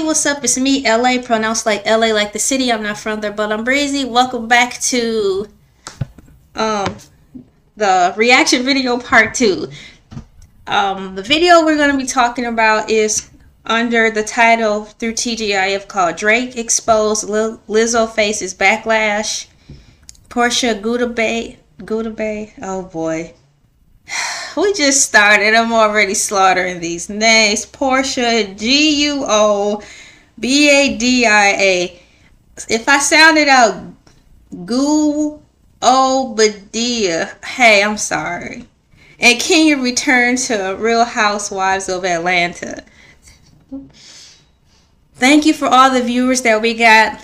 what's up? It's me, LA, pronounced like LA, like the city. I'm not from there, but I'm Breezy. Welcome back to um the reaction video part 2. The video we're going to be talking about is under the title through TGIF called Drake Exposed Lizzo Faces Backlash. Portia Gudabay. Oh boy. We just started. I'm already slaughtering these names. Portia Guobadia. If I sounded out Guobadia, hey, I'm sorry. And Kenya returned to Real Housewives of Atlanta. Thank you for all the viewers that we got.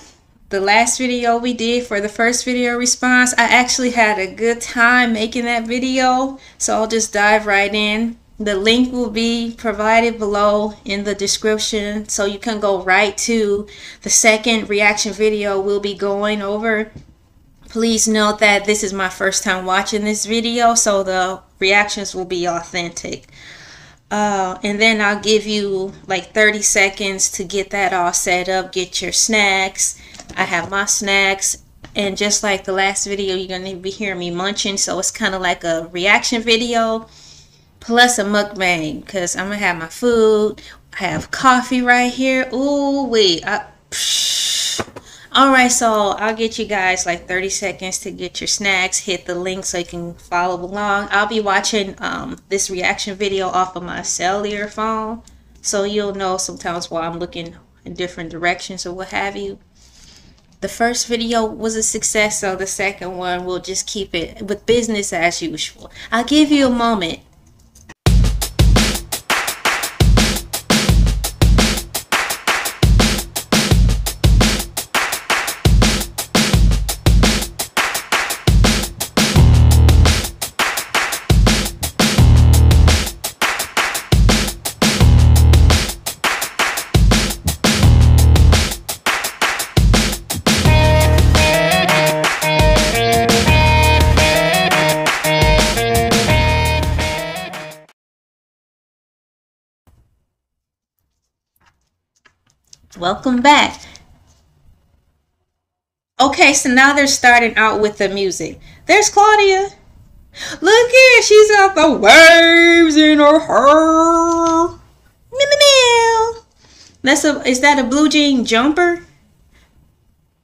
The last video we did for the first video response, I actually had a good time making that video, so I'll just dive right in. The link will be provided below in the description, so you can go right to the second reaction video we'll be going over. Please note that this is my first time watching this video, so the reactions will be authentic. And then I'll give you like 30 seconds to get that all set up, get your snacks. I have my snacks, and just like the last video, you're gonna be hearing me munching, so it's kind of like a reaction video plus a mukbang, because I'm gonna have my food. I have coffee right here. Ooh wait, alright, so I'll get you guys like 30 seconds to get your snacks. Hit the link so you can follow along. I'll be watching this reaction video off of my cellular phone, so you'll know sometimes while I'm looking in different directions or what have you. The first video was a success, so the second one we'll just keep it with business as usual. I'll give you a moment. Welcome back. Okay, so now they're starting out with the music. There's Claudia. Look here, she's got the waves in her hair. Is that a blue jean jumper?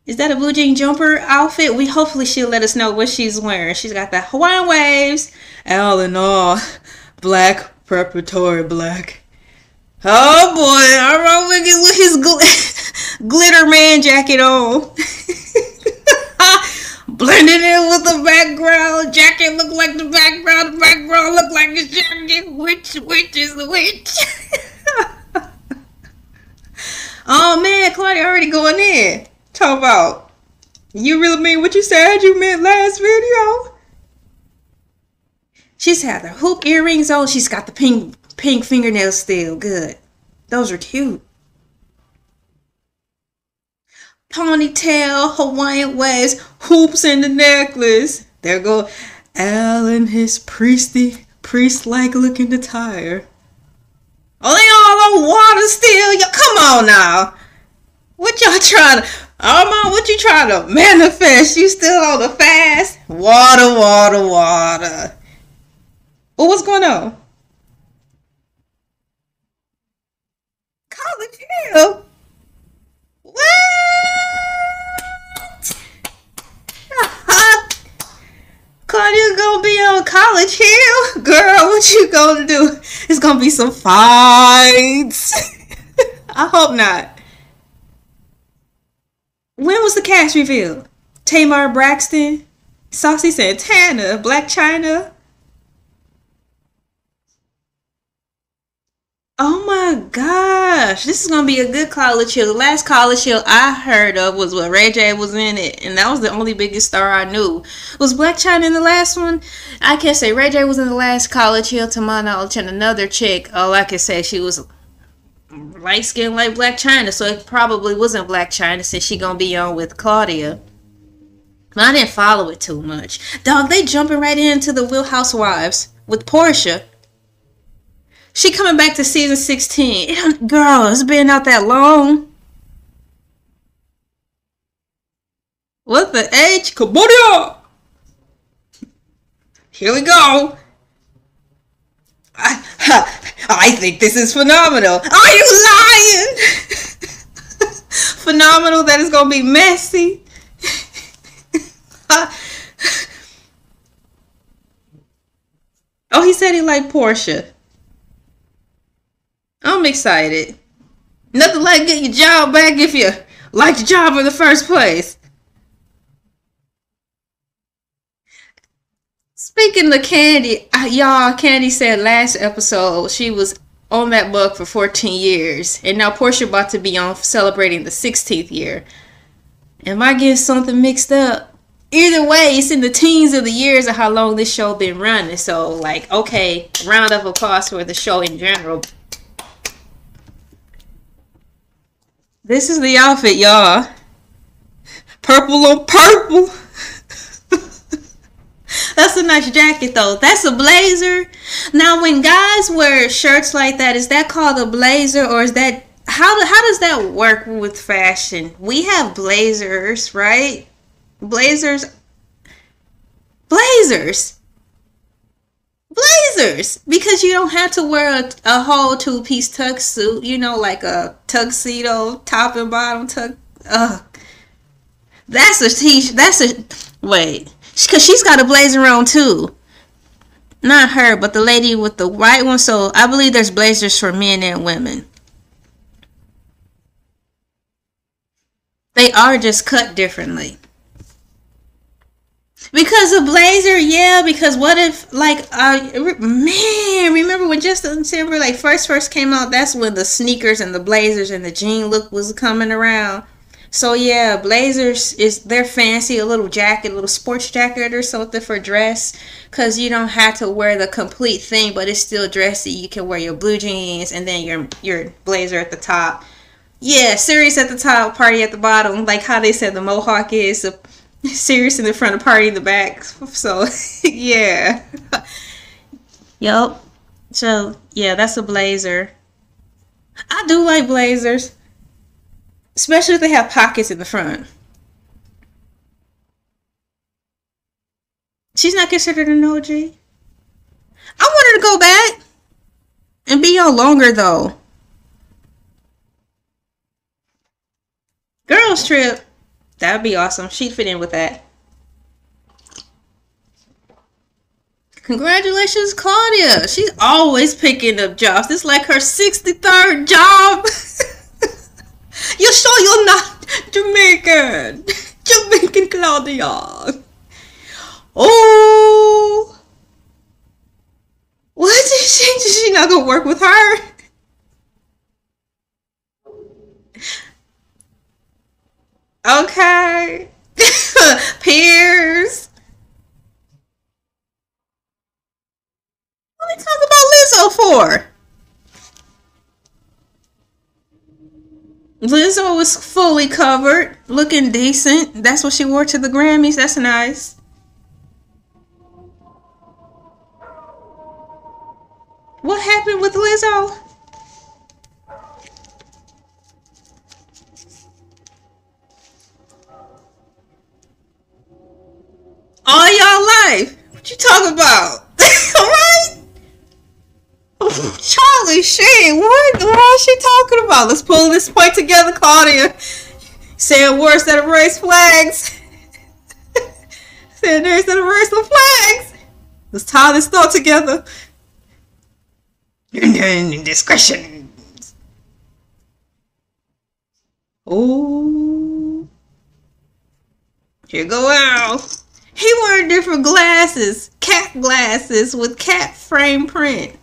Is that a blue jean jumper outfit? Hopefully she'll let us know what she's wearing. She's got the Hawaiian waves. All in all, black, preparatory black. Oh boy, alright, with his glitter man jacket on. Blending in with the background. Jacket look like the background look like his jacket. Which is the which? Oh man, Claudia already going in. Talk about, you really mean what you said you meant last video? She's had the hoop earrings on. She's got the pink fingernails still. Good. Those are cute. Ponytail, Hawaiian waves, hoops in the necklace. There go Al in his priest-like looking attire. Oh, they all on water still. Yo, come on now. What y'all trying to... Armand, what you trying to manifest? You still on the fast? Water. Well, what's going on? College Hill? What? Claudia gonna be on College Hill? Girl, what you gonna do? It's gonna be some fights. I hope not. When was the cast reveal? Tamar Braxton, Saucy Santana, Blac Chyna. Oh my gosh, this is gonna be a good College Hill. The last College Hill I heard of was when Ray J was in it, and that was the only biggest star I knew. Was Blac Chyna in the last one? I can't say Ray J was in the last College Hill to my knowledge, and another chick, oh, I can say she was light skinned like Blac Chyna, so it probably wasn't Blac Chyna since she gonna be on with Claudia. But I didn't follow it too much. Dog, they jumping right into the Real Housewives with Portia. She coming back to season 16. Girl, it's been out that long. What the H? Cambodia! Here we go. I think this is phenomenal. Are you lying? Phenomenal that it's gonna be messy. Oh, he said he liked Portia. I'm excited. Nothing like getting your job back if you liked your job in the first place. Speaking of Candy, y'all, Candy said last episode she was on that book for 14 years. And now Portia about to be on celebrating the 16th year. Am I getting something mixed up? Either way, it's in the teens of the years of how long this show been running. So, like, okay, round of applause for the show in general. This is the outfit, y'all. Purple on purple. That's a nice jacket, though. That's a blazer. Now, when guys wear shirts like that, is that called a blazer, or is that how does that work with fashion? We have blazers, right? Blazers, because you don't have to wear a whole two-piece tuxedo, you know, like a tuxedo, top and bottom tux. That's a t-shirt. Wait. Because she's got a blazer on too. Not her, but the lady with the white one. So I believe there's blazers for men and women. They are just cut differently. Because a blazer, yeah, because what if, like, man, remember when Justin Timberlake first came out, that's when the sneakers and the blazers and the jean look was coming around. So yeah, blazers they're fancy, a little jacket, a little sports jacket or something for dress, because you don't have to wear the complete thing, but it's still dressy. You can wear your blue jeans and then your blazer at the top. Yeah, serious at the top, party at the bottom, like how they said the mohawk is. Serious in the front and party in the back. So yeah. Yup. So yeah, that's a blazer. I do like blazers. Especially if they have pockets in the front. She's not considered an OG. I want her to go back and be on longer though. Girls trip. That'd be awesome. She'd fit in with that. Congratulations, Claudia. She's always picking up jobs. This is like her 63rd job. You're sure you're not Jamaican? Jamaican Claudia. Oh. What did she not gonna work with her? Okay. Peers. What are we talking about Lizzo for? Lizzo was fully covered, looking decent. That's what she wore to the Grammys. That's nice. What happened with Lizzo? All y'all life. What you talking about? Alright? Charlie Sheen, what the hell is she talking about? Let's pull this point together, Claudia. Saying words that erase flags. Saying words that erase the flags. Let's tie this thought together. Discretion. Oh. Here go out. He wearing different glasses. Cat glasses with cat frame print.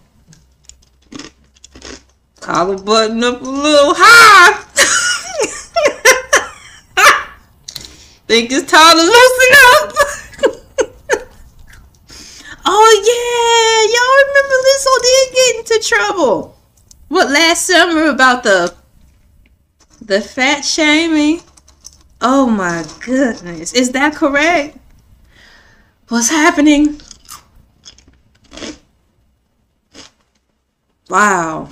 Collar button up a little high. Think it's time to loosen up. Oh yeah, y'all remember Lizzo did get into trouble. What, last summer about the fat shaming? Oh my goodness, is that correct? What's happening? Wow.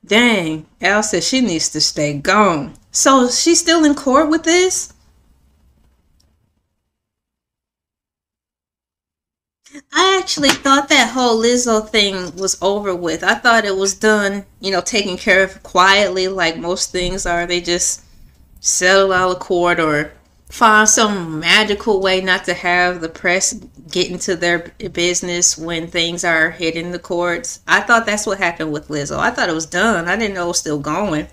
Dang, Elle said she needs to stay gone. So she's still in court with this? I actually thought that whole Lizzo thing was over with. I thought it was done, taken care of quietly like most things are. They just settle out of court or find some magical way not to have the press get into their business when things are hitting the courts. I thought that's what happened with Lizzo. I thought it was done. I didn't know it was still going.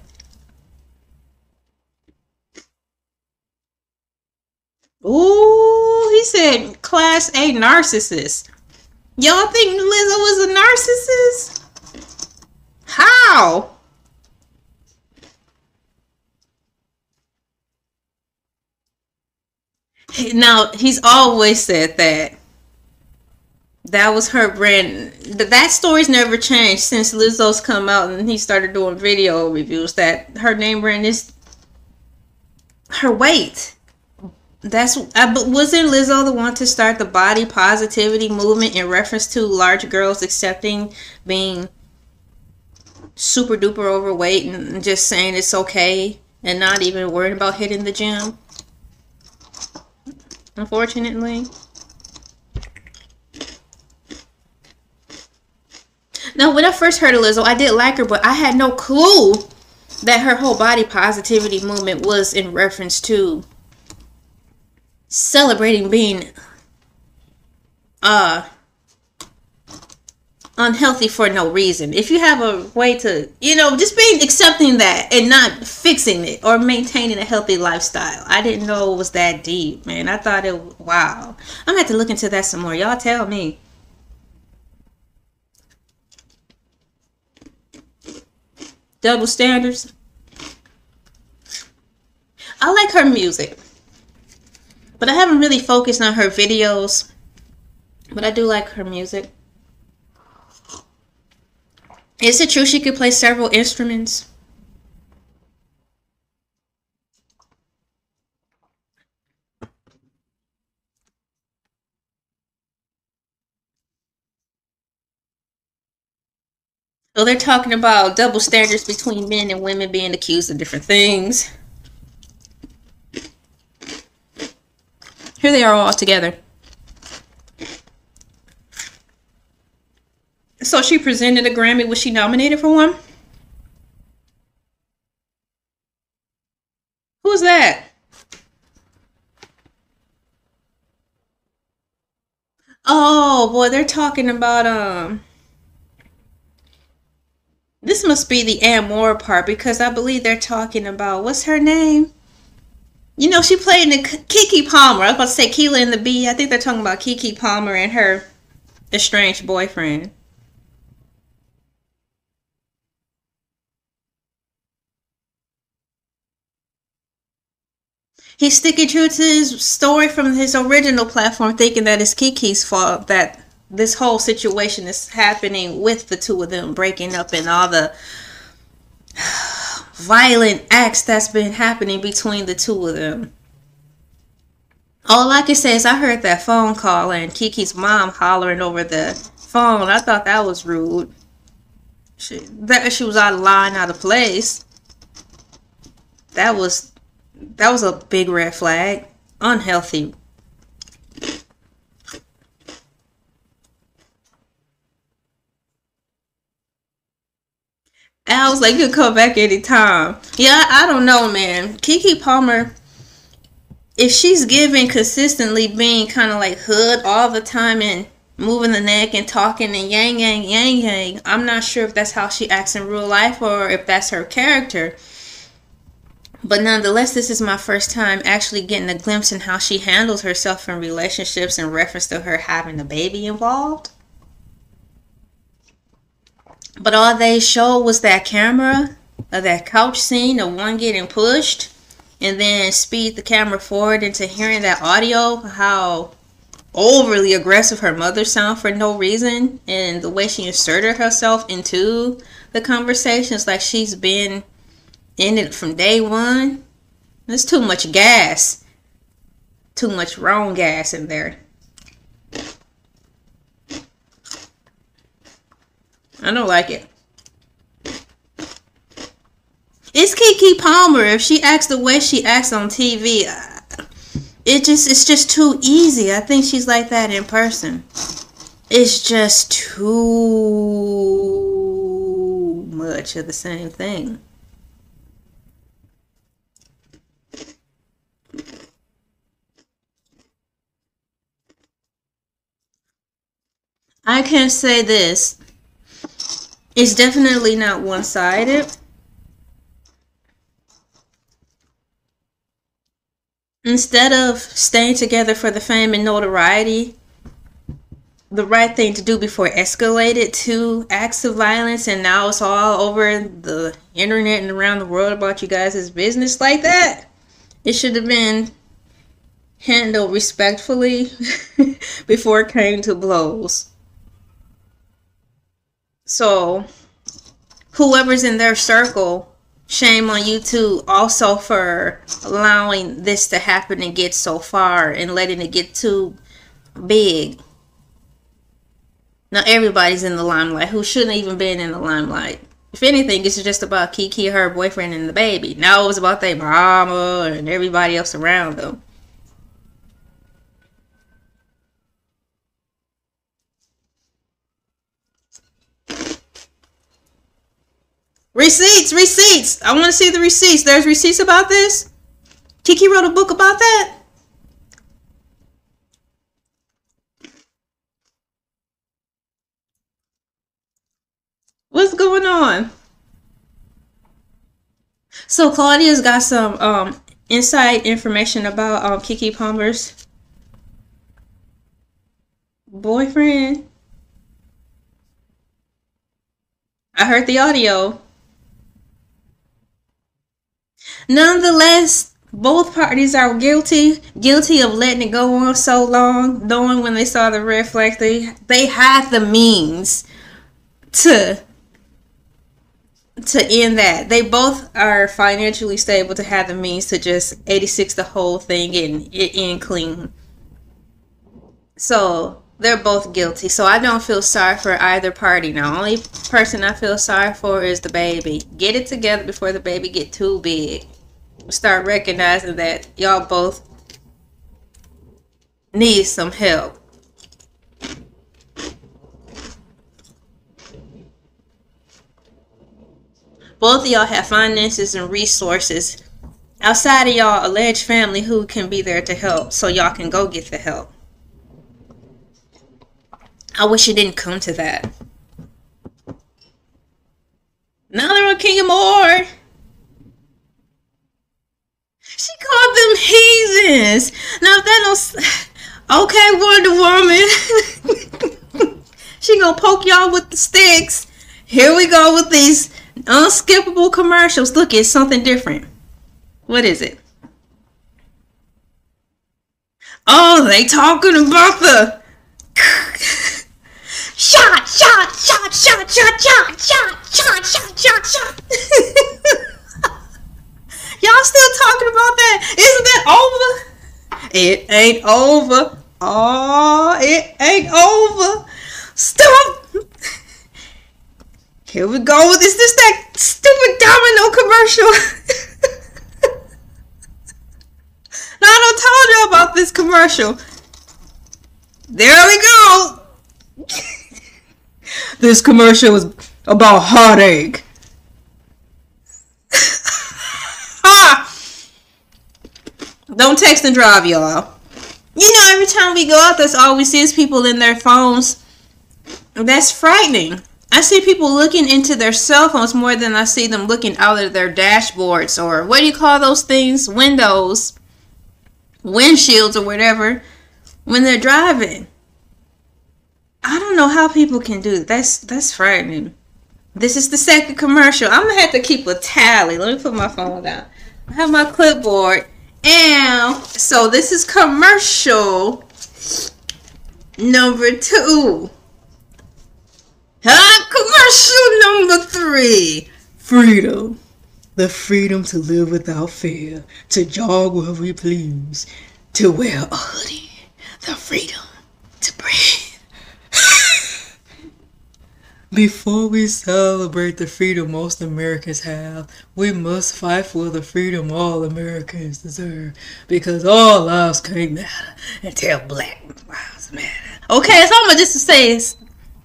Ooh, he said class A narcissist. Y'all think Lizzo was a narcissist? How? Now, he's always said that. That was her brand. That story's never changed since Lizzo's come out and he started doing video reviews. That her name brand is her weight. But wasn't Lizzo the one to start the body positivity movement in reference to large girls accepting being super duper overweight and just saying it's okay and not even worrying about hitting the gym? Unfortunately. Now, when I first heard of Lizzo, I did like her, but I had no clue that her whole body positivity movement was in reference to celebrating being unhealthy for no reason. If you have a way to, just being accepting that and not fixing it or maintaining a healthy lifestyle. I didn't know it was that deep, man. I thought wow. I'm gonna have to look into that some more. Y'all tell me. Double standards. I like her music, but I haven't really focused on her videos. But I do like her music. Is it true she could play several instruments? So they're talking about double standards between men and women being accused of different things. Here they are all together. So she presented a Grammy. Was she nominated for one? Who's that? Oh boy, they're talking about this must be the Amore part because I believe they're talking about what's her name? She played in the Keke Palmer. I was about to say Keela and the Bee. I think they're talking about Keke Palmer and her estranged boyfriend. He's sticking true to his story from his original platform, thinking that it's Keke's fault that this whole situation is happening with the two of them breaking up and all the violent acts that's been happening between the two of them. All I can say is I heard that phone call and Keke's mom hollering over the phone. I thought that was rude. She was out of line, out of place. That was a big red flag. Unhealthy. I was like, you could come back anytime. Yeah, I don't know, man. Keke Palmer, if she's giving consistently being kind of like hood all the time and moving the neck and talking and yang, yang, yang, yang, I'm not sure if that's how she acts in real life or if that's her character. But nonetheless, this is my first time actually getting a glimpse in how she handles herself in relationships in reference to her having a baby involved. But all they showed was that camera of that couch scene of one getting pushed and then speed the camera forward into hearing that audio, how overly aggressive her mother sound for no reason, and the way she inserted herself into the conversations like she's been in it from day one. There's too much gas. Too much wrong gas in there. I don't like it. It's Keke Palmer. If she acts the way she acts on TV, it's just too easy. I think she's like that in person. It's just too much of the same thing. I can say this. It's definitely not one-sided. Instead of staying together for the fame and notoriety, the right thing to do before it escalated to acts of violence, and now it's all over the internet and around the world about you guys' business like that, it should have been handled respectfully before it came to blows. So whoever's in their circle, shame on you too also for allowing this to happen and get so far and letting it get too big. Now everybody's in the limelight who shouldn't even been in the limelight. If anything, it's just about Keke, her boyfriend, and the baby. Now it was about their mama and everybody else around them. Receipts, receipts. I want to see the receipts. There's receipts about this. Keke wrote a book about that. What's going on? So Claudia's got some inside information about Keke Palmer's boyfriend. I heard the audio. Nonetheless, both parties are guilty of letting it go on so long, knowing when they saw the red flag, they had the means to end that. They both are financially stable to have the means to just 86 the whole thing and it end clean. So they're both guilty. So I don't feel sorry for either party. The only person I feel sorry for is the baby. Get it together before the baby get too big. Start recognizing that y'all both need some help. Both of y'all have finances and resources outside of y'all alleged family who can be there to help, so y'all can go get the help. I wish it didn't come to that. Now they're on King of More. She called them heathens. Now if that don't... Okay, Wonder Woman. She gonna poke y'all with the sticks. Here we go with these unskippable commercials. Look, it's something different. What is it? Oh, they talking about the... Shot, shot, shot, shot, shot, shot, shot, shot, shot, shot, shot. Y'all still talking about that? Isn't that over? It ain't over. Oh, it ain't over. Stop. Here we go with this that stupid Domino commercial. Now I done told y'all about this commercial. There we go. This commercial is about heartache. Don't text and drive, y'all. You know, every time we go out, that's all we see is people in their phones. That's frightening. I see people looking into their cell phones more than I see them looking out of their dashboards, or what do you call those things? Windows, windshields, or whatever, when they're driving. I don't know how people can do that. That's frightening. This is the second commercial. I'm gonna have to keep a tally. Let me put my phone down. I have my clipboard. And so this is commercial number 2. Commercial number 3. Freedom. The freedom to live without fear. To jog where we please. To wear a hoodie. The freedom to breathe. Before we celebrate the freedom most Americans have, we must fight for the freedom all Americans deserve. Because all lives can't matter until black lives matter. Okay, so I'm gonna just say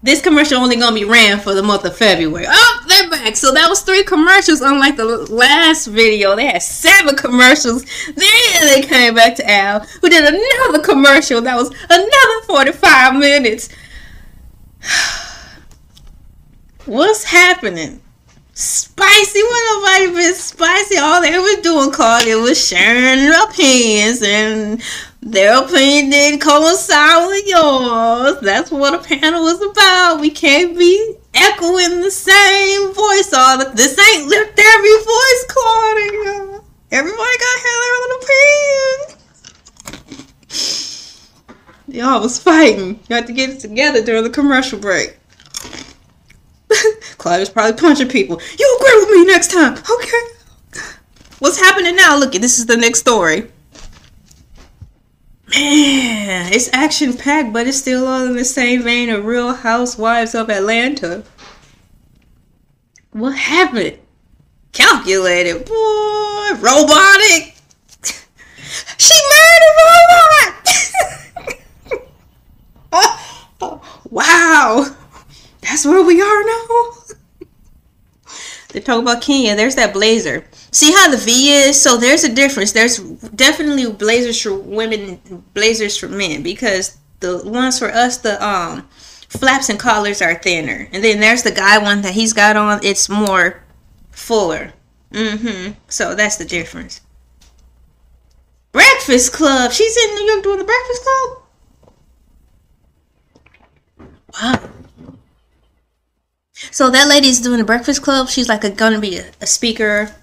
this commercial only gonna be ran for the month of February. Oh, they're back. So that was 3 commercials, unlike the last video. They had 7 commercials. Then they came back to Al, who did another commercial that was another 45 minutes. What's happening? Spicy? What nobody been spicy? All they were doing, Claudia, was sharing their opinions, and their opinion didn't coincide with yours. That's what a panel is about. We can't be echoing the same voice all the. This ain't lift every voice, Claudia. Everybody got their own opinion. Y'all was fighting. You had to get it together during the commercial break. Claudia's probably punching people. You agree with me next time. Okay. What's happening now? Look, this is the next story. Man, it's action-packed, but it's still all in the same vein of Real Housewives of Atlanta. What happened? Calculated, boy. Robotic. She married a robot. Oh, wow. That's where we are now. They talk about Kenya. There's that blazer. See how the V is? So there's a difference. There's definitely blazers for women, blazers for men, because the ones for us, the flaps and collars are thinner. And then there's the guy one that he's got on. It's more fuller. So that's the difference. Breakfast Club. She's in New York doing the Breakfast Club. Wow. So that lady's doing the Breakfast Club. She's like gonna be a speaker.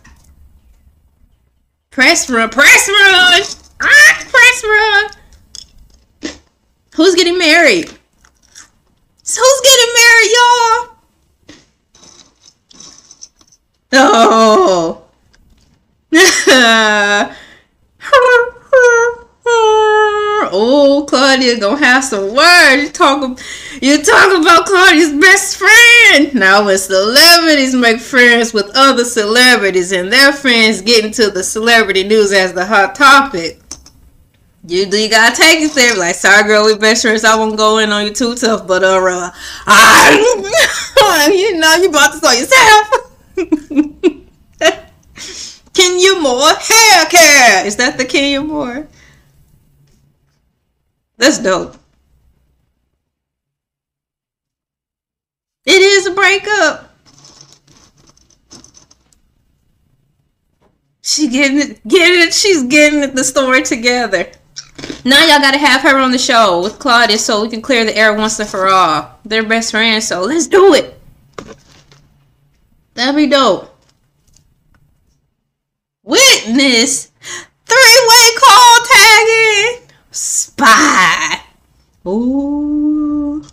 Press run. Press run. Press run. Who's getting married? So who's getting married, y'all? Oh. Oh, Claudia gonna have some words. You talk about Claudia's best friend. Now when celebrities make friends with other celebrities and their friends get into the celebrity news as the hot topic, you gotta take it there. Like, sorry girl, we best friends. I won't go in on you too tough, but you know you brought this on yourself. Kenya Moore hair care. Is that the Kenya Moore? That's dope. It is a breakup. She's getting the story together. Now y'all gotta have her on the show with Claudia so we can clear the air once and for all. They're best friends, so let's do it. That'd be dope. Witness. 3-way call tagging. Spy. Ooh.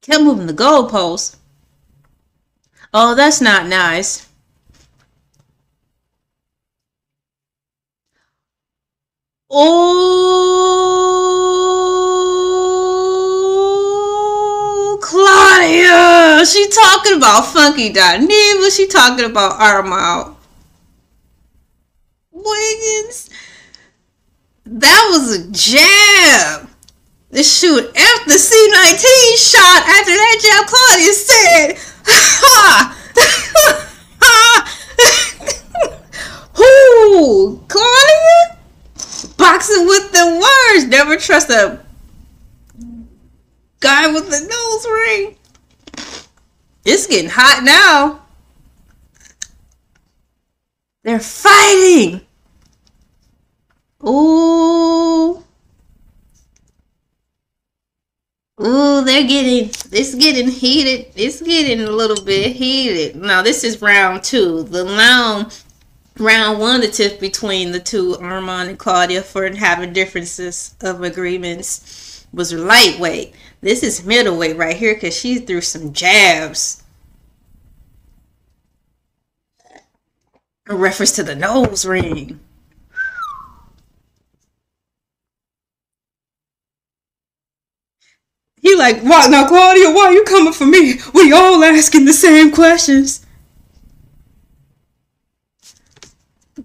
Kept moving the goalposts. Oh, that's not nice. Oh, Claudia. She talking about Funky Dineva. She talking about Armand Wiggins. That was a jab. The shoot after the C-19 shot after that jab, Claudia said, ha! Who? Claudia? Boxing with the words. Never trust a guy with the nose ring. It's getting hot now. They're fighting. Ooh. Ooh, it's getting heated. It's getting a little bit heated. Now, this is round 2. The round 1, the tiff between the two, Armand and Claudia, for having differences of agreements, was lightweight. This is middleweight right here because she threw some jabs. A reference to the nose ring. He like, why now, Claudia? Why are you coming for me? We all asking the same questions.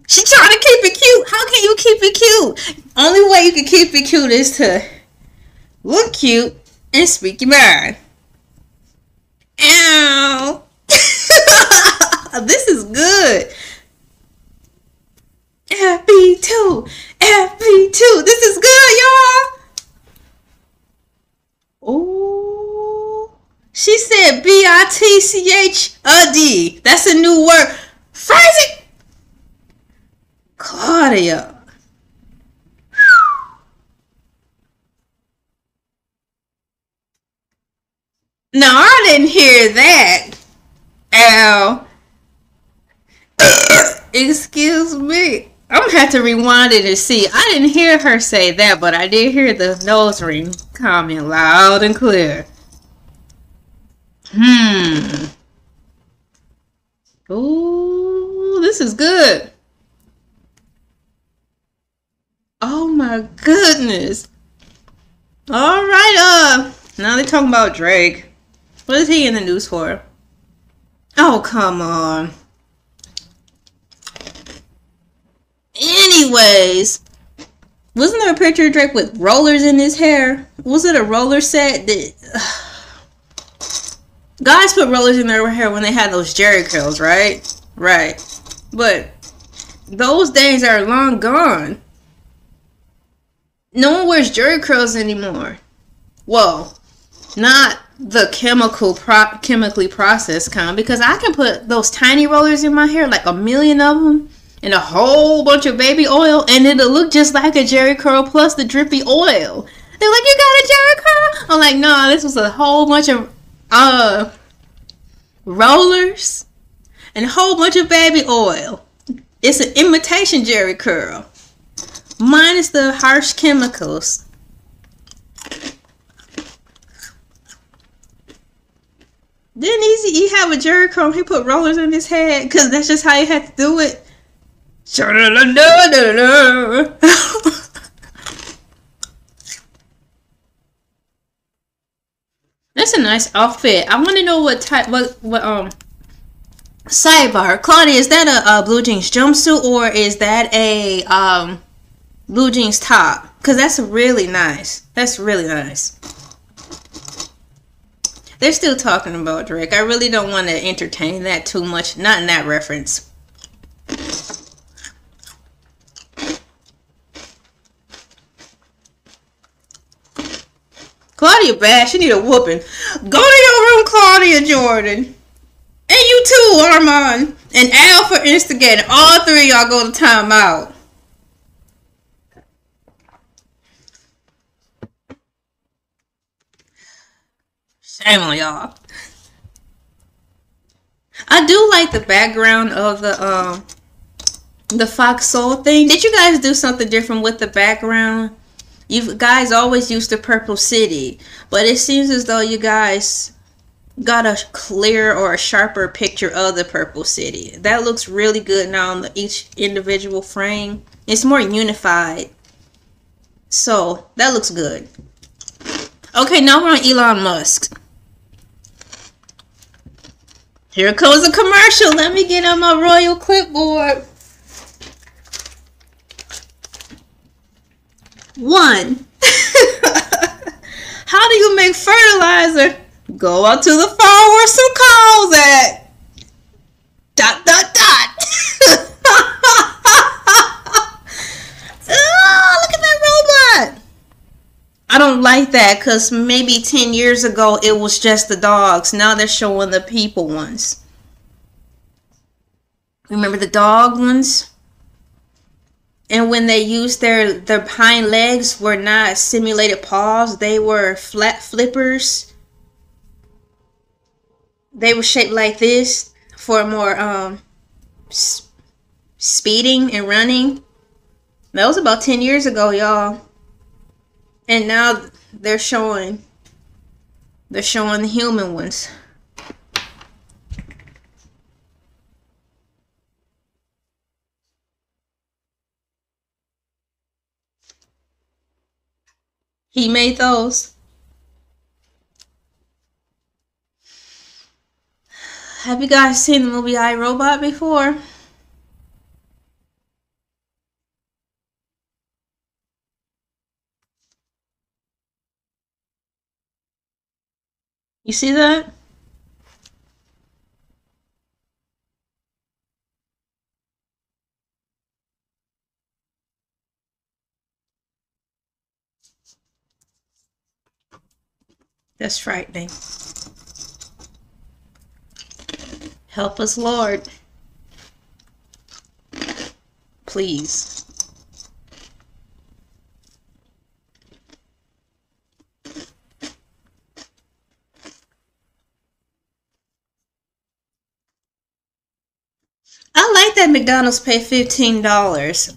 She trying to keep it cute. How can you keep it cute? Only way you can keep it cute is to look cute and speak your mind. Ow. This is good. FB2. FB2. This is good, y'all. Ooh. She said BITCH That's a new word. Phrase it. Claudia. No, I didn't hear that. Ow. Excuse me. I'm gonna have to rewind it and see. I didn't hear her say that, but I did hear the nose ring coming loud and clear. Ooh, this is good. Oh my goodness. All right, now they're talking about Drake. What is he in the news for? Oh, come on. Anyways, wasn't there a picture of Drake with rollers in his hair? Was it a roller set? Guys put rollers in their hair when they had those Jerry curls, right? Right. But those days are long gone. No one wears Jerry curls anymore. Well, not the chemically processed kind, because I can put those tiny rollers in my hair, like a million of them, and a whole bunch of baby oil, and it'll look just like a Jerry curl plus the drippy oil. They're like, you got a Jerry curl? I'm like, no, this was a whole bunch of rollers and a whole bunch of baby oil. It's an imitation Jerry curl, minus the harsh chemicals. Didn't he have a Jerry curl? He put rollers in his head because that's just how he had to do it. That's a nice outfit. I want to know what type. What sidebar, Claudia, is that a blue jeans jumpsuit or is that a blue jeans top? Because that's really nice. That's really nice. They're still talking about Drake. I really don't want to entertain that too much. Not in that reference. Claudia bad. She need a whooping. Go to your room, Claudia Jordan. And you too, Armand. And Al for instigating. All three of y'all go to timeout. Shame on y'all. I do like the background of the Fox Soul thing. Did you guys do something different with the background? You guys always use the Purple City, but it seems as though you guys got a clear or a sharper picture of the Purple City. That looks really good now on each individual frame. It's more unified. So that looks good. Okay, now we're on Elon Musk. Here comes a commercial. Let me get on my royal clipboard. 1. How do you make fertilizer? Go out to the farm where some cows at. ... Oh, look at that robot. I don't like that because maybe 10 years ago it was just the dogs. Now they're showing the people ones. Remember the dog ones? And when they used their hind legs were not simulated paws, they were flat flippers. They were shaped like this for more speeding and running. That was about 10 years ago, y'all. And now they're showing the human ones. He made those. Have you guys seen the movie I, Robot before? You see that? That's frightening. Help us, Lord. Please. I like that McDonald's pay $15.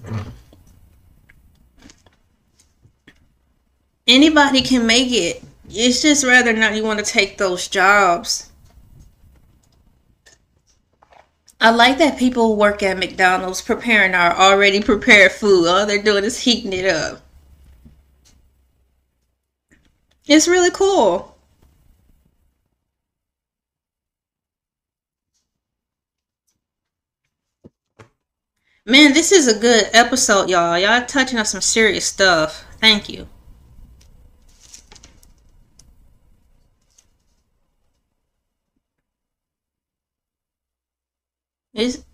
Anybody can make it. It's just rather not you want to take those jobs. I like that people work at McDonald's preparing our already prepared food. All they're doing is heating it up. It's really cool. Man, this is a good episode, y'all. Y'all touching on some serious stuff. Thank you. Is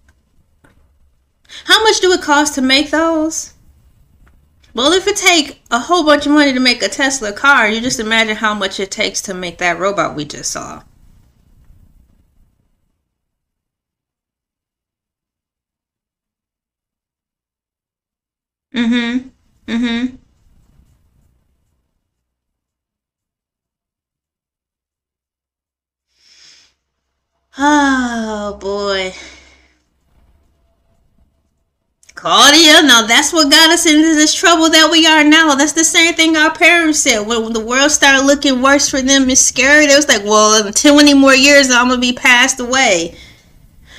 how much do it cost to make those? Well, if it take a whole bunch of money to make a Tesla car, you just imagine how much it takes to make that robot we just saw. Mm-hmm. Mm-hmm. Oh boy. Claudia, now that's what got us into this trouble that we are now. That's the same thing our parents said. When the world started looking worse for them and scary, it was like, well, in 20 more years, I'm going to be passed away.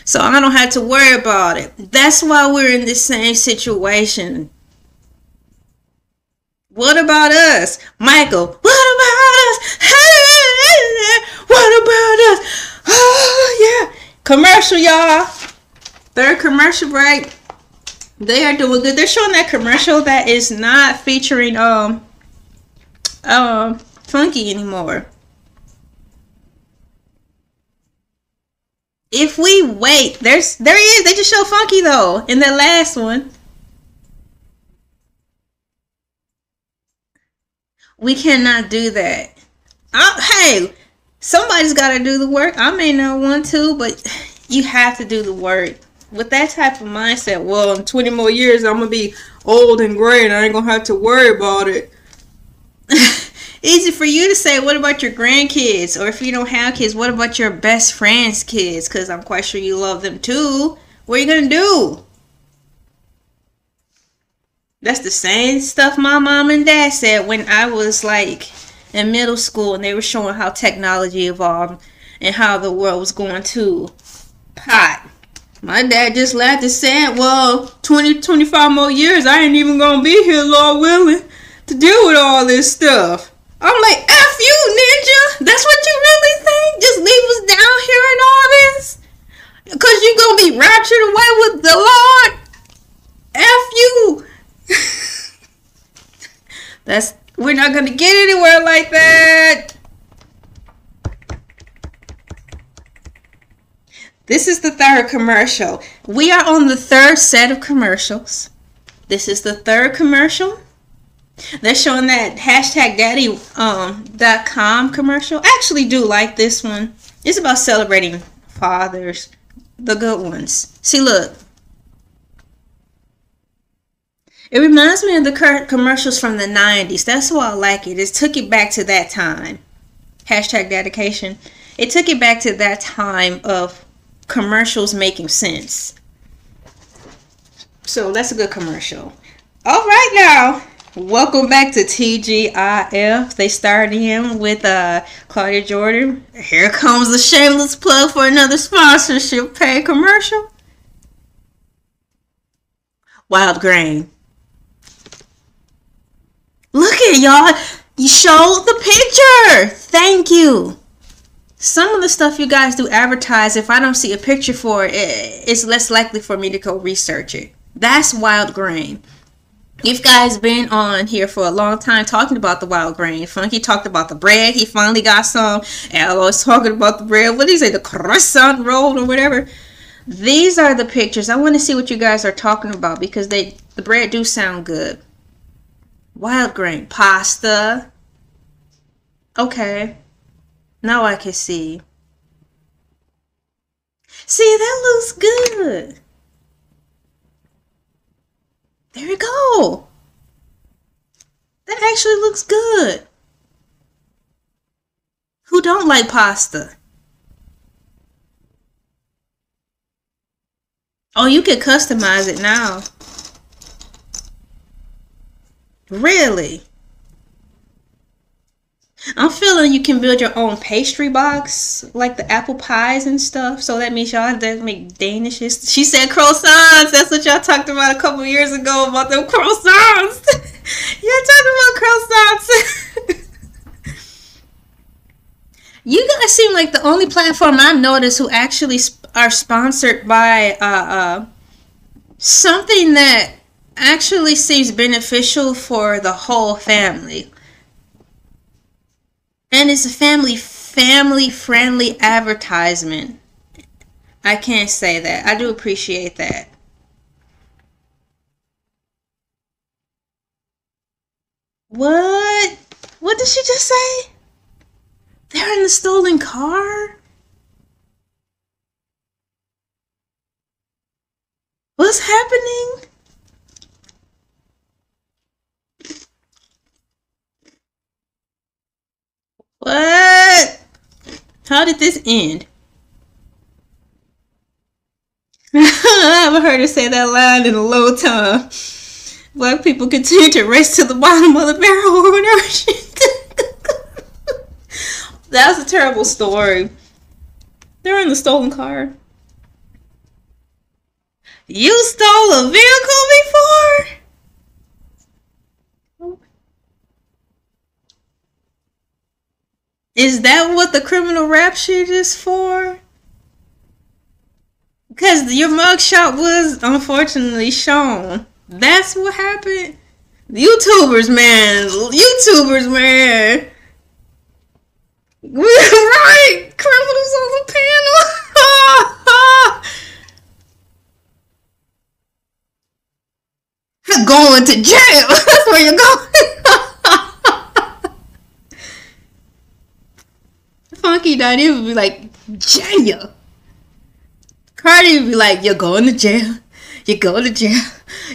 So I don't have to worry about it. That's why we're in this same situation. What about us? Michael, what about us? What about us? Oh, yeah. Commercial, y'all. Third commercial break. They are doing good. They're showing that commercial that is not featuring Funky anymore. If we wait, there he is. They just show Funky though in the last one. We cannot do that. Hey, somebody's got to do the work. I may not want to, but you have to do the work. With that type of mindset, well, in 20 more years, I'm going to be old and gray and I ain't going to have to worry about it. Easy for you to say, what about your grandkids? Or if you don't have kids, what about your best friend's kids? Because I'm quite sure you love them too. What are you going to do? That's the same stuff my mom and dad said when I was like in middle school and they were showing how technology evolved and how the world was going to pot. My dad just laughed and said, well, 25 more years, I ain't even going to be here, Lord willing, to deal with all this stuff. I'm like, F you, ninja. That's what you really think? Just leave us down here and all this? Because you're going to be raptured away with the Lord? F you. We're not going to get anywhere like that. This is the third commercial. We are on the third set of commercials. This is the third commercial. They're showing that #daddy.com commercial. I actually do like this one. It's about celebrating fathers, the good ones. See, look. It reminds me of the current commercials from the 90s. That's why I like it. It took it back to that time. #dedication. It took it back to that time of commercials making sense. So that's a good commercial. All right now. Welcome back to TGIF. They started in with Claudia Jordan. Here comes the shameless plug for another sponsorship paid commercial. Wild Grain. Look at y'all. You showed the picture. Thank you. some of the stuff you guys do advertise, if I don't see a picture for it, it's less likely for me to go research it. That's wild grain. You guys been on here for a long time talking about the wild grain. Funky talked about the bread. He finally got some. Al was talking about the bread. What did he say? The croissant roll or whatever. These are the pictures. I want to see what you guys are talking about because the bread do sound good. Wild grain pasta. Okay. Now I can see. See, that looks good. There we go. That actually looks good. Who don't like pasta? Oh, you can customize it now. Really? I'm feeling you can build your own pastry box, like the apple pies and stuff. So that means y'all have to make Danishes. She said croissants. That's what y'all talked about a couple years ago about them croissants. Y'all talking about croissants. You guys seem like the only platform I've noticed who actually are sponsored by something that actually seems beneficial for the whole family. And it's a family friendly advertisement. I can't say that. I do appreciate that. What? What did she just say? They're in the stolen car? What's happening? What? How did this end? I haven't heard her say that line in a long time. Black people continue to race to the bottom of the barrel or whatever she did. That was a terrible story. They're in the stolen car. You stole a vehicle before? Is that what the criminal rap sheet is for? Because your mugshot was unfortunately shown. That's what happened? YouTubers, man. YouTubers, man. Right. Criminals on the panel. Going to jail. That's where you're going. Funky Daddy would be like, jail. Cardi would be like, you're going to jail. You're going to jail.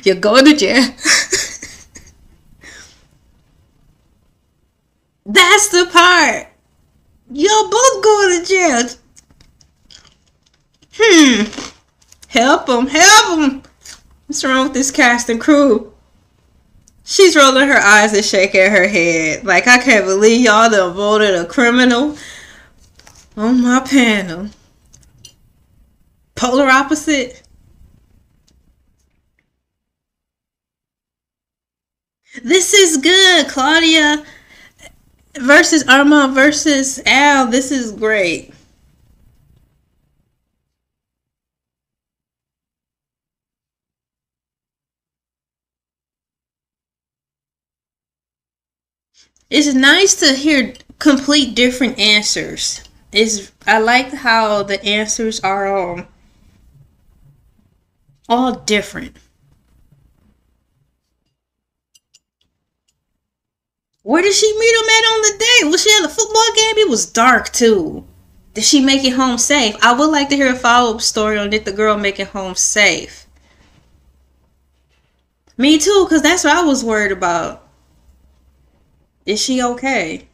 You're going to jail. That's the part. You're both going to jail. Help them. Help them. What's wrong with this cast and crew? She's rolling her eyes and shaking her head. Like, I can't believe y'all done voted a criminal on my panel. Polar opposite. This is good. Claudia versus Armand versus Al. This is great. It's nice to hear complete different answers. I like how the answers are all different. Where did she meet him at on the date? Was she at a football game? It was dark too. Did she make it home safe? I would like to hear a follow-up story on did the girl make it home safe. Me too, because that's what I was worried about. Is she okay?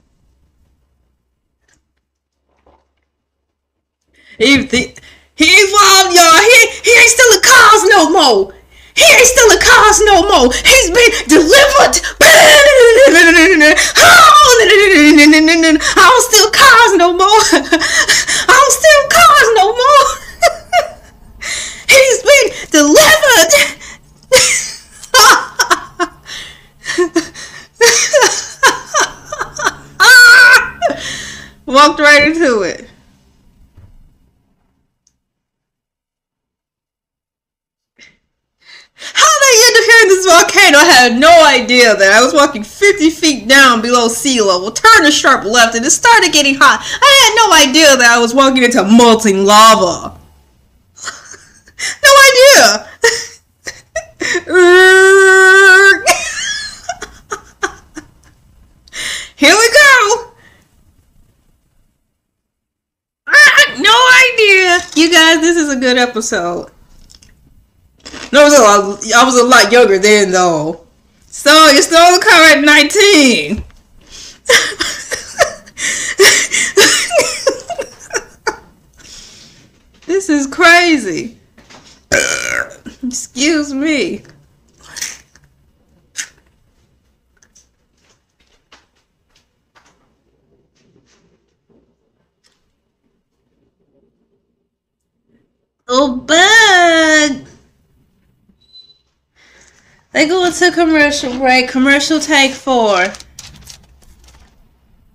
He evolved, y'all. He ain't stealing cars no more. He ain't stealing cars no more. He's been delivered. I don't steal cars no more. I don't steal cars no more. He's been delivered. Walked right into it. train, I had no idea that I was walking 50 feet down below sea level, turned a sharp left, and it started getting hot. I had no idea that I was walking into molten lava. No idea. Here we go. No idea. You guys, this is a good episode. No, I was a lot younger then, though. So, you stole the car at 19. This is crazy. Excuse me. Oh, bud. They go into commercial break. Commercial take 4.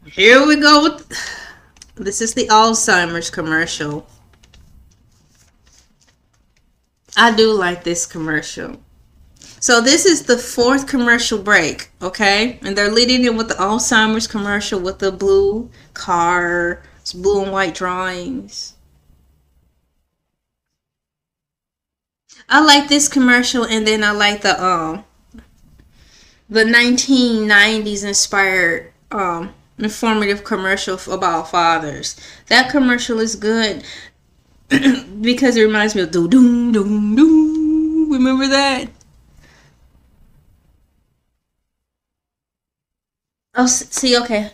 Here we go with... This is the Alzheimer's commercial. I do like this commercial. So this is the 4th commercial break, okay? And they're leading in with the Alzheimer's commercial with the blue car, blue and white drawings. I like this commercial, and then I like the 1990s inspired informative commercial about fathers. That commercial is good because it reminds me of do doom doom doom. Remember that? Oh, see, okay.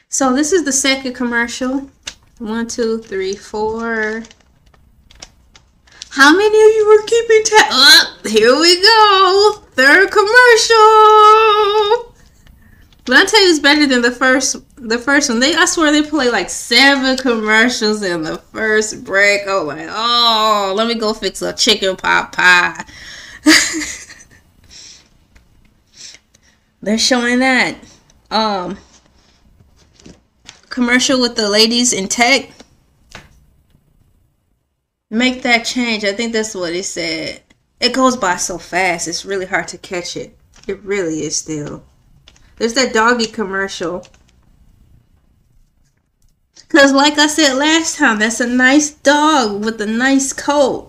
So this is the 2nd commercial. 1, 2, 3, 4. How many of you were keeping here we go. 3rd commercial. But I tell you, it's better than the first one. I swear they play like 7 commercials in the first break. Oh, like, oh, let me go fix a chicken pot pie. They're showing that commercial with the ladies in tech. Make that change. I think that's what it said. It goes by so fast. It's really hard to catch it. It really is still. There's that doggy commercial. Because like I said last time, that's a nice dog with a nice coat.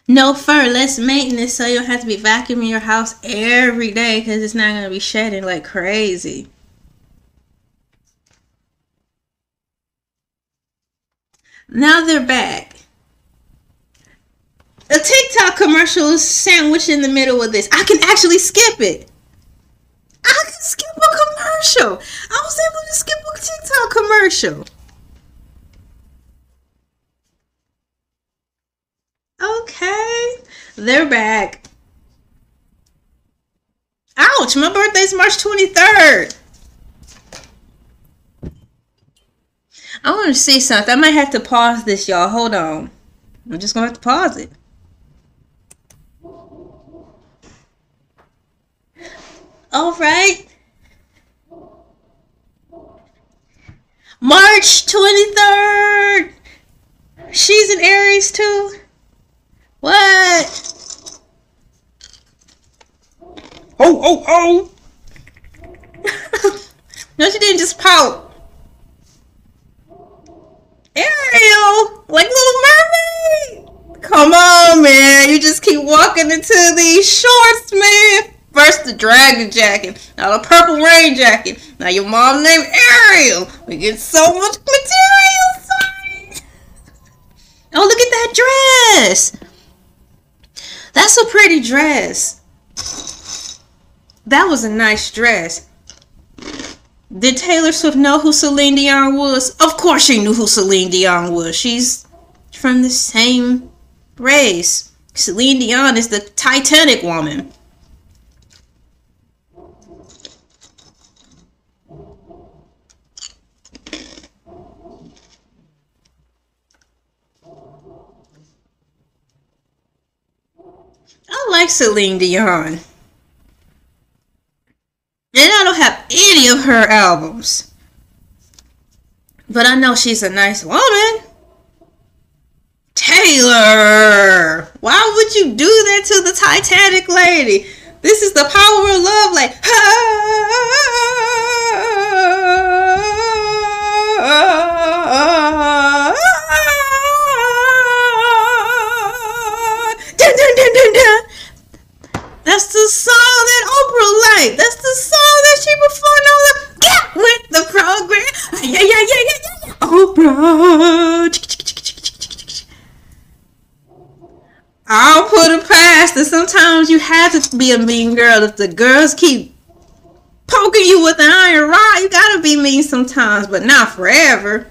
No fur, less maintenance, so you don't have to be vacuuming your house every day because it's not going to be shedding like crazy. Now they're back. A TikTok commercial is sandwiched in the middle of this. I can actually skip it. I can skip a commercial. I was able to skip a TikTok commercial. Okay. They're back. Ouch, my birthday's March 23rd. I want to see something. I might have to pause this, y'all. Hold on. I'm just going to have to pause it. All right. March 23rd. She's an Aries too. What? Oh. No, she didn't just pout. Ariel, like Little Mermaid. Come on, man. You just keep walking into these shorts, man. First the dragon jacket, now the purple rain jacket. Now your mom named Ariel. We get so much material, son. Oh, look at that dress. That's a pretty dress. That was a nice dress. Did Taylor Swift know who Celine Dion was? Of course she knew who Celine Dion was. She's from the same race. Celine Dion is the Titanic woman. I like Celine Dion. And I don't have any of of her albums. But I know she's a nice woman. Taylor, why would you do that to the Titanic lady? This is the power of love. Like, dun, dun, dun, dun, dun. That's the song that Oprah liked. That's the song that she performed on the Get With the program. Yeah. Oprah. I'll put it past that sometimes you have to be a mean girl. If the girls keep poking you with an iron rod, you gotta be mean sometimes, but not forever.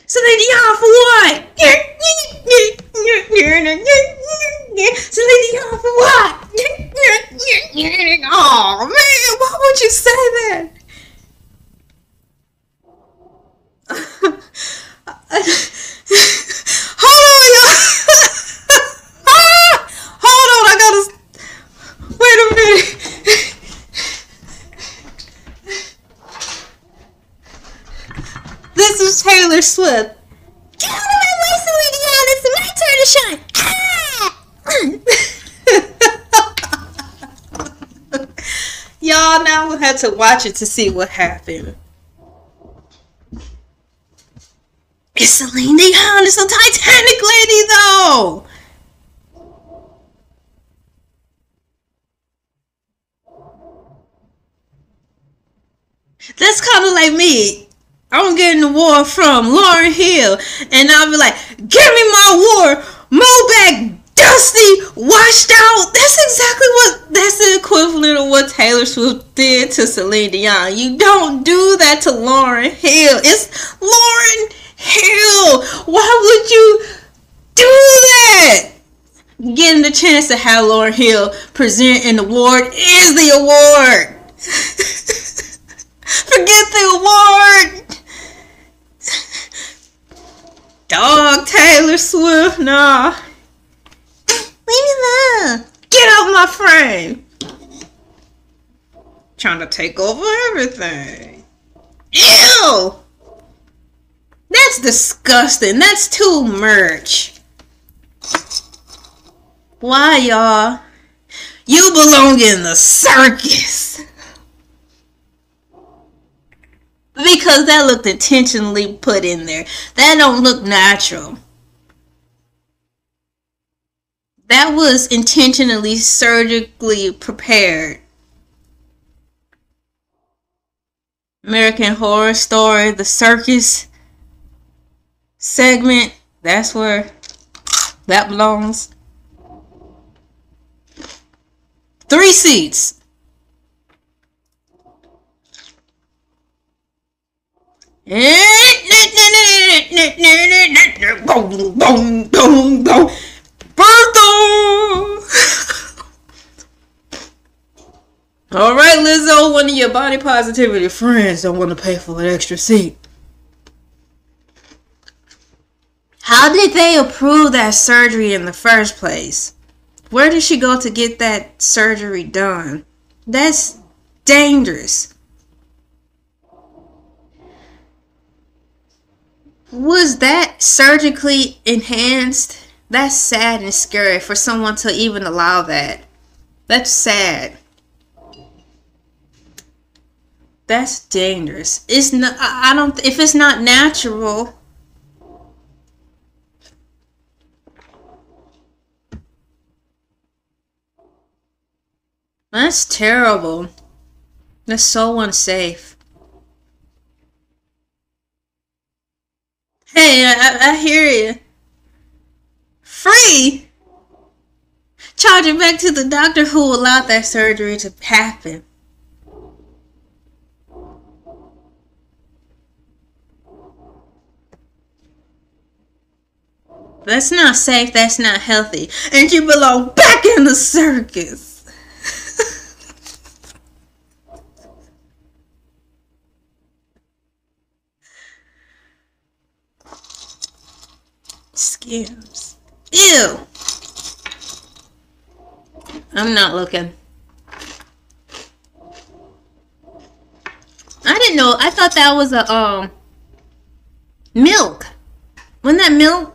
Celine Dion for what? Celine Dion for what? Oh man, why would you say that? Hold on, y'all. Hold on, I gotta. Wait a minute. This is Taylor Swift. Get out of my way, Celine Dion. It's my turn to shine. Y'all now will have to watch it to see what happened. It's Celine Dion. It's a Titanic lady, though. That's kind of like me. I'm getting an award from Lauryn Hill, and I'll be like, "Give me my award, Mobac, dusty, washed out." That's the equivalent of what Taylor Swift did to Celine Dion. You don't do that to Lauryn Hill. It's Lauryn Hill. Why would you do that? Getting the chance to have Lauryn Hill present an award is the award. Forget the award. Dog Taylor Swift, nah. Leave me alone. Get out my frame. Trying to take over everything. Ew. That's disgusting. That's too much. Why, y'all? You belong in the circus. Because that looked intentionally put in there. That don't look natural. That was intentionally surgically prepared. American Horror Story, the circus segment, that's where that belongs. 3 seats. Bertha! Alright, Lizzo, one of your body positivity friends don't want to pay for an extra seat. How did they approve that surgery in the first place? Where did she go to get that surgery done? That's dangerous. Was that surgically enhanced? That's sad and scary for someone to even allow that. That's sad. That's dangerous. It's not. I don't. If it's not natural. That's terrible. That's so unsafe. Hey, I hear you. Free? Charge it back to the doctor who allowed that surgery to happen. That's not safe. That's not healthy. And you belong back in the circus. Scams. Ew. I'm not looking. know. I thought that was a milk. Wasn't that milk?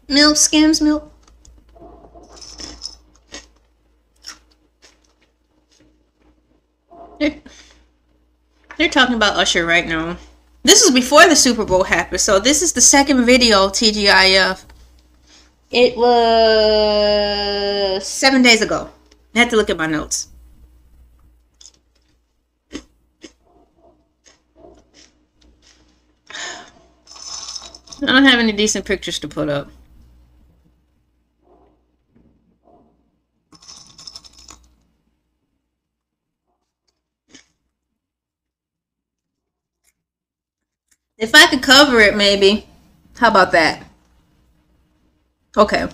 Milk, Skims milk. They're talking about Usher right now. This is before the Super Bowl happened, so this is the second video, TGIF. It was 7 days ago. I had to look at my notes. I don't have any decent pictures to put up. If I could cover it, maybe. How about that? Okay.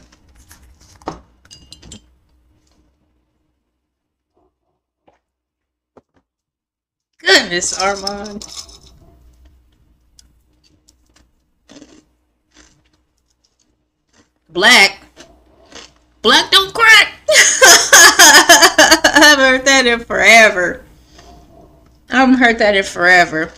Goodness, Armand. Black don't crack. I haven't heard that in forever. I haven't heard that in forever.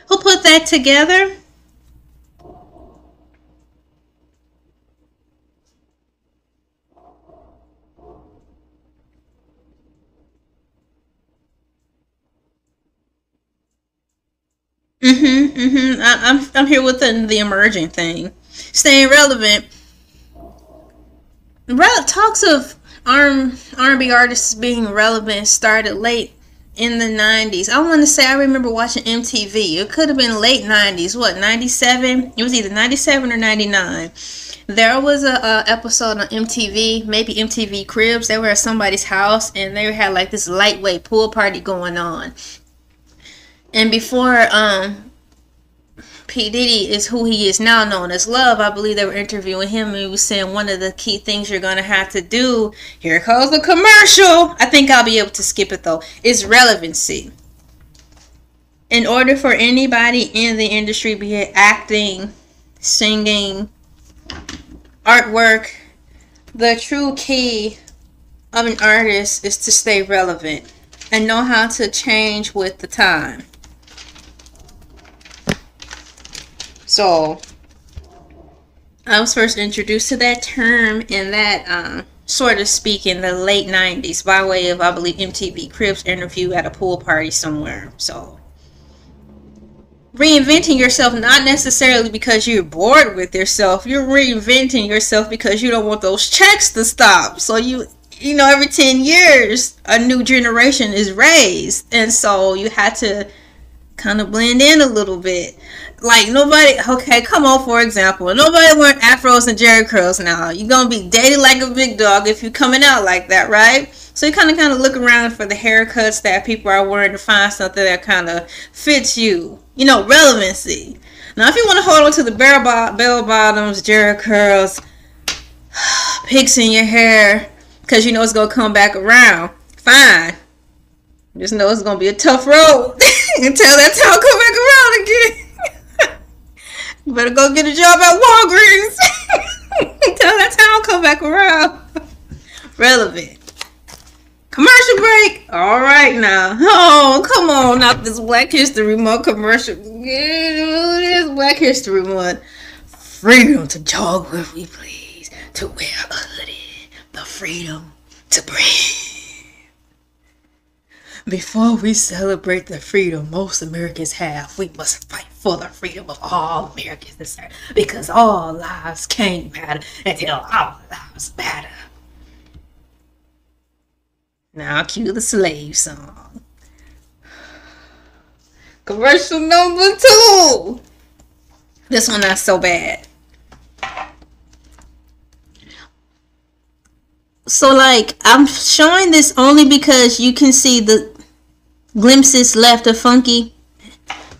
Who put that together? I'm here with the emerging thing. Staying relevant. Talks of R&B artists being relevant started late in the 90s. I want to say I remember watching MTV. It could have been late 90s. What, 97? It was either 97 or 99. There was a episode on MTV, maybe MTV Cribs. They were at somebody's house and they had like this lightweight pool party going on. And before P. Diddy is who he is now, known as Love, I believe they were interviewing him and he was saying one of the key things you're going to have to do, here comes the commercial, I think I'll be able to skip it though, is relevancy. In order for anybody in the industry, be it acting, singing, artwork, the true key of an artist is to stay relevant and know how to change with the time. So, I was first introduced to that term in that, sort of speak, in the late 90s by way of, I believe, MTV Cribs interview at a pool party somewhere. So, reinventing yourself, not necessarily because you're bored with yourself. You're reinventing yourself because you don't want those checks to stop. So, you know, every 10 years, a new generation is raised. And so, you had to kind of blend in a little bit. Like, nobody, okay, come on, for example, nobody wearing afros and jerry curls now. You're going to be dated like a big dog if you're coming out like that, right? So you kind of look around for the haircuts that people are wearing to find something that kind of fits you. You know, relevancy. Now, if you want to hold on to the bell bottoms, jerry curls, pics in your hair, because you know it's going to come back around, fine. Just know it's going to be a tough road until that time come back around again. You better go get a job at Walgreens until that time come back around. Relevant. Commercial break. All right now. Oh, come on. Not this Black History Month commercial. It is Black History Month. Freedom to jog where we please. To wear a hoodie. The freedom to breathe. Before we celebrate the freedom most Americans have, we must fight for the freedom of all Americans this earth, because all lives can't matter until all lives matter. Now cue the slave song. Commercial number 2. This one not so bad. So like, I'm showing this only because you can see the glimpses left of Funky.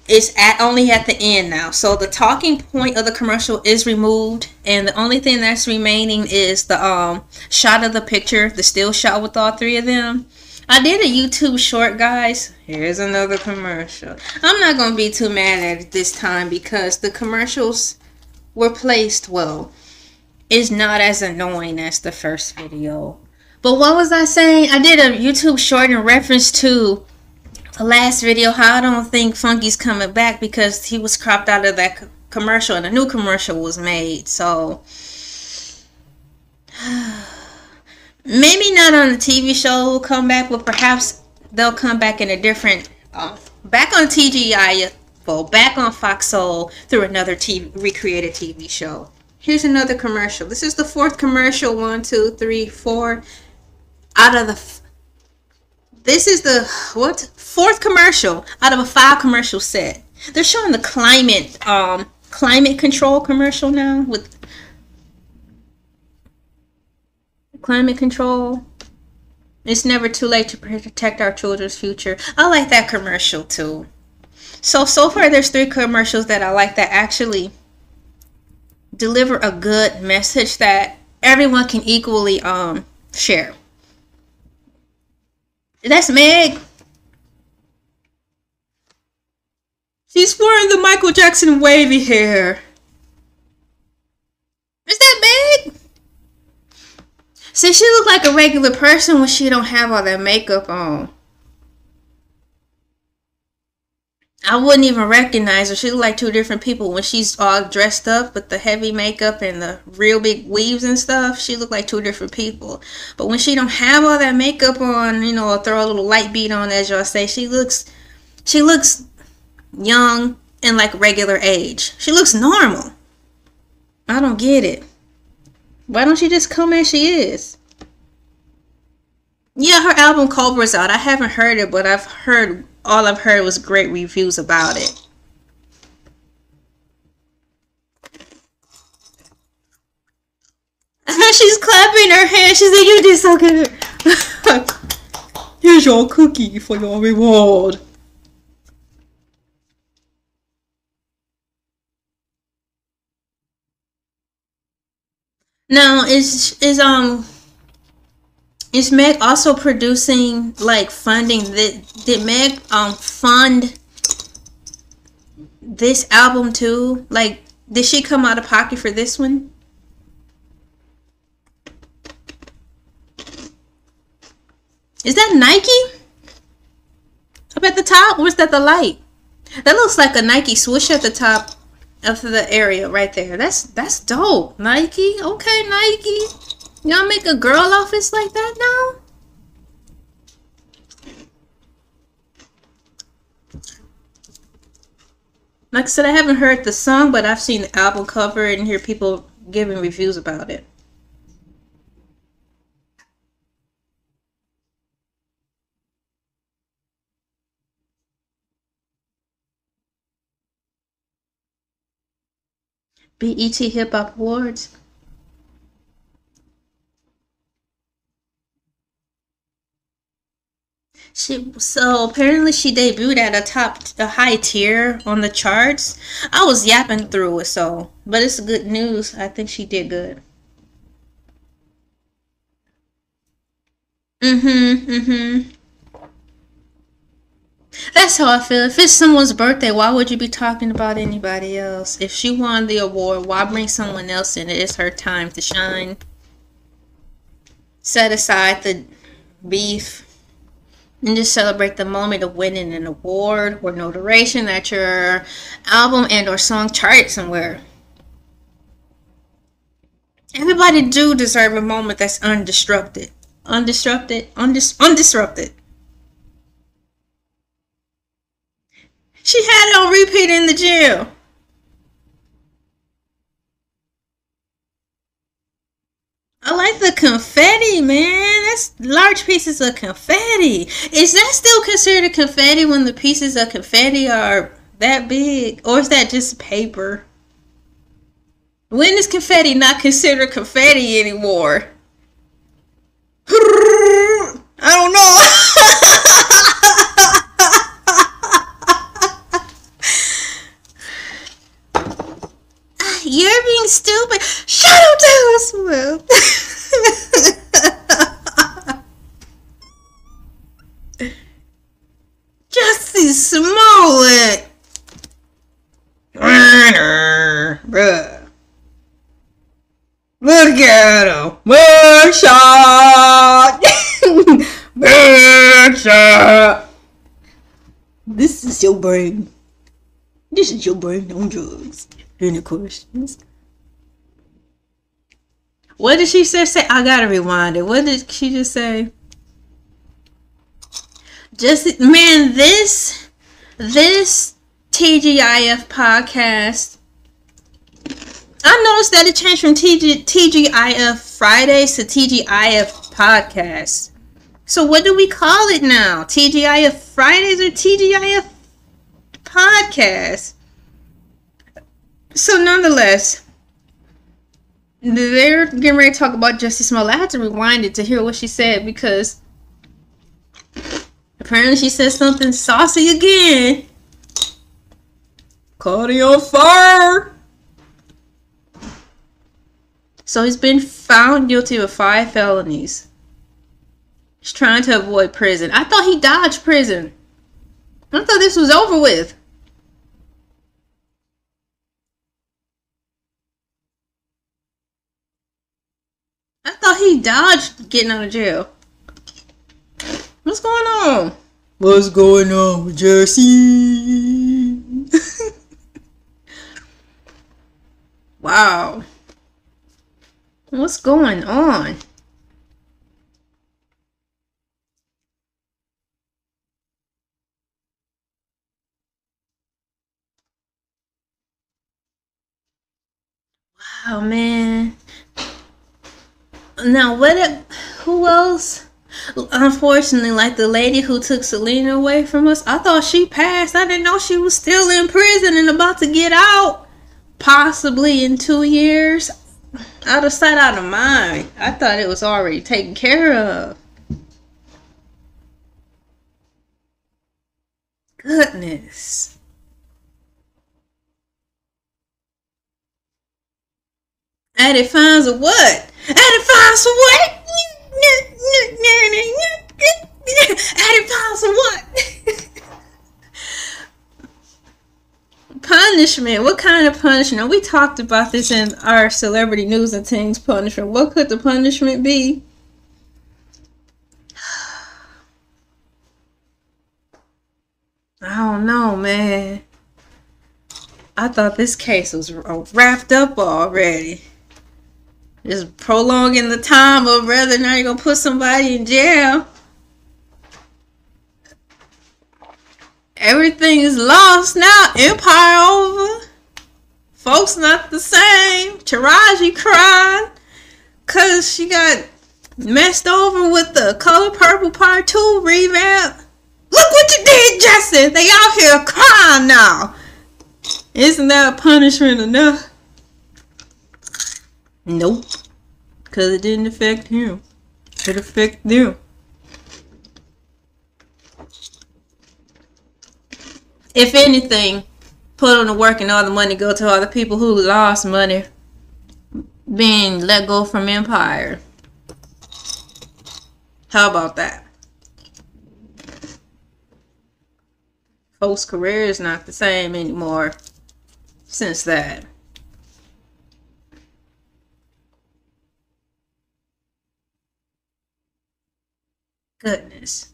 It's only at the end now. So the talking point of the commercial is removed, and the only thing that's remaining is the shot of the picture, the still shot with all three of them. I did a YouTube short, guys. Here's another commercial. I'm not going to be too mad at it this time because the commercials were placed well. It's not as annoying as the first video. But what was I saying? I did a YouTube short in reference to the last video, how I don't think Funky's coming back because he was cropped out of that commercial and a new commercial was made. So maybe not on the TV show will come back, but perhaps they'll come back in a different back on TGI, well, back on Fox Soul through another recreated TV show. Here's another commercial. This is the fourth commercial. 1, 2, 3, 4 out of the this is the fourth commercial out of a 5 commercial set. They're showing the climate control commercial now with climate control. It's never too late to protect our children's future. I like that commercial too. So far there's 3 commercials that I like that actually deliver a good message that everyone can equally share. That's Meg. She's wearing the Michael Jackson wavy hair. Is that Meg? See, she look like a regular person when she don't have all that makeup on. I wouldn't even recognize her. She look like 2 different people when she's all dressed up with the heavy makeup and the real big weaves and stuff. She look like 2 different people. But when she don't have all that makeup on, you know, throw a little light beat on, as y'all say, she looks young and like regular age. She looks normal. I don't get it. Why don't she just come as she is? Yeah, her album Cobra's out. I haven't heard it, but all I've heard was great reviews about it. She's clapping her hands. She said, "You did so good." Here's your cookie for your reward. Now, is Meg also producing, like, funding? Did Meg fund this album too? Like, did she come out of pocket for this one? Is that Nike up at the top? Or is that the light? That looks like a Nike swoosh at the top of the area right there. That's dope. Nike. Okay, Nike. Y'all make a girl office like that now? Like I said, I haven't heard the song, but I've seen the album cover and hear people giving reviews about it. BET Hip Hop Awards. So apparently she debuted at a high tier on the charts. I was yapping through it, but it's good news. I think she did good. That's how I feel. If it's someone's birthday, why would you be talking about anybody else? If she won the award, why bring someone else in? It's her time to shine. Set aside the beef and just celebrate the moment of winning an award or notoriety that your album and or song chart somewhere. Everybody do deserve a moment that's undisrupted. Undisrupted. She had it on repeat in the gym. I like the confetti, man. That's large pieces of confetti. Is that still considered confetti when the pieces of confetti are that big? Or is that just paper? When is confetti not considered confetti anymore? I don't know. You're being stupid. Shut up, Taylor Swift. Jussie Smollett. Bruh. Look at him. One shot. Marsha! This is your brain. This is your brain on drugs. Any questions? What did she say? I gotta rewind it. What did she just say? Just, man, this TGIF podcast, I noticed that it changed from TGIF Fridays to TGIF podcast. So what do we call it now? TGIF Fridays or TGIF podcast? So nonetheless, they're getting ready to talk about Jussie Smollett. I had to rewind it to hear what she said because apparently she said something saucy again. Cardi on fire. So he's been found guilty of 5 felonies. He's trying to avoid prison. I thought he dodged prison. I thought this was over with. I thought he dodged getting out of jail. What's going on? What's going on with Jussie? Wow. What's going on? Wow, man. Now, who else? Unfortunately, like the lady who took Selena away from us, I thought she passed. I didn't know she was still in prison and about to get out. Possibly in 2 years. Out of sight, out of mind. I thought it was already taken care of. Goodness. Added fines of what? Added fines for what? Added fines for what? Punishment. What kind of punishment? We talked about this in our celebrity news and things punishment. What could the punishment be? I don't know, man. I thought this case was wrapped up already. Just prolonging the time of whether or not you're going to put somebody in jail. Everything is lost now. Empire over. Folks not the same. Taraji crying because she got messed over with the Color Purple Part 2 revamp. Look what you did, Justin. They out here crying now. Isn't that a punishment enough? Nope. Because it didn't affect him. It affected them. If anything, put on the work and all the money go to all the people who lost money being let go from Empire. How about that? Folks' career is not the same anymore since that. Goodness.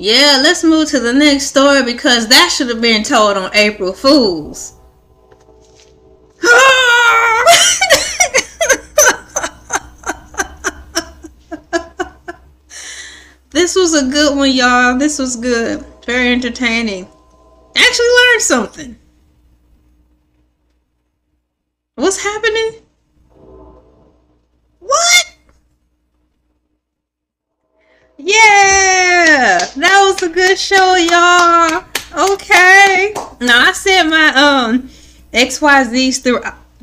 Yeah, let's move to the next story because that should have been told on April Fools. This was a good one, y'all. This was good. Very entertaining. Actually learned something. What's happening? What? Yeah, that was a good show, y'all. Okay. Now I said my XYZs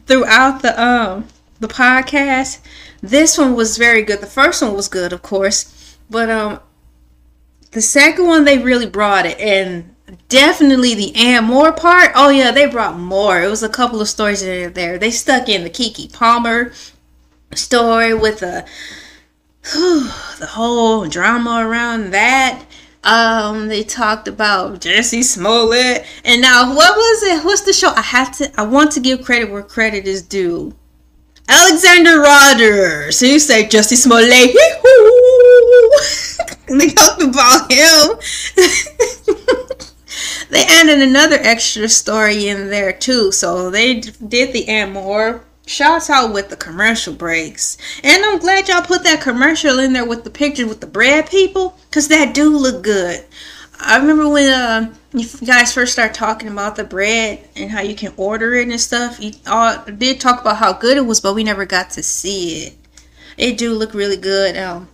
throughout the podcast. This one was very good. The first one was good, of course, but the second one they really brought it, and definitely the and more part. Oh yeah, they brought more. It was a couple of stories in there. They stuck in the Keke Palmer story with the whole drama around that. They talked about Jussie Smollett, and now what was it? What's the show? I want to give credit where credit is due. Alexander Rogers. So you say Jussie Smollett. They talked about him. They added another extra story in there too. So they did the and more. Shouts out with the commercial breaks. And I'm glad y'all put that commercial in there with the pictures with the bread people. Because that do look good. I remember when you guys first started talking about the bread and how you can order it and stuff. You all did talk about how good it was, but we never got to see it. It do look really good.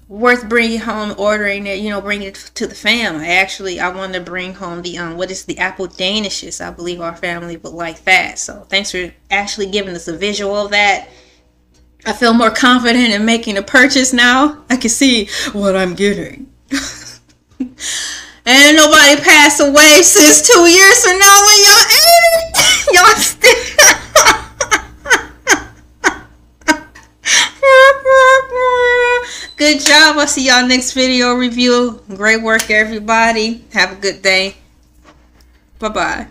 Worth bringing home, ordering it, bringing it to the fam. I wanted to bring home the what is the apple danishes. I believe our family would like that. So thanks for actually giving us a visual of that. I feel more confident in making a purchase now. I can see what I'm getting. And nobody passed away since 2 years from now when y'all ate it. Y'all still. Good job. I'll see y'all next video review. Great work, everybody. Have a good day. Bye-bye.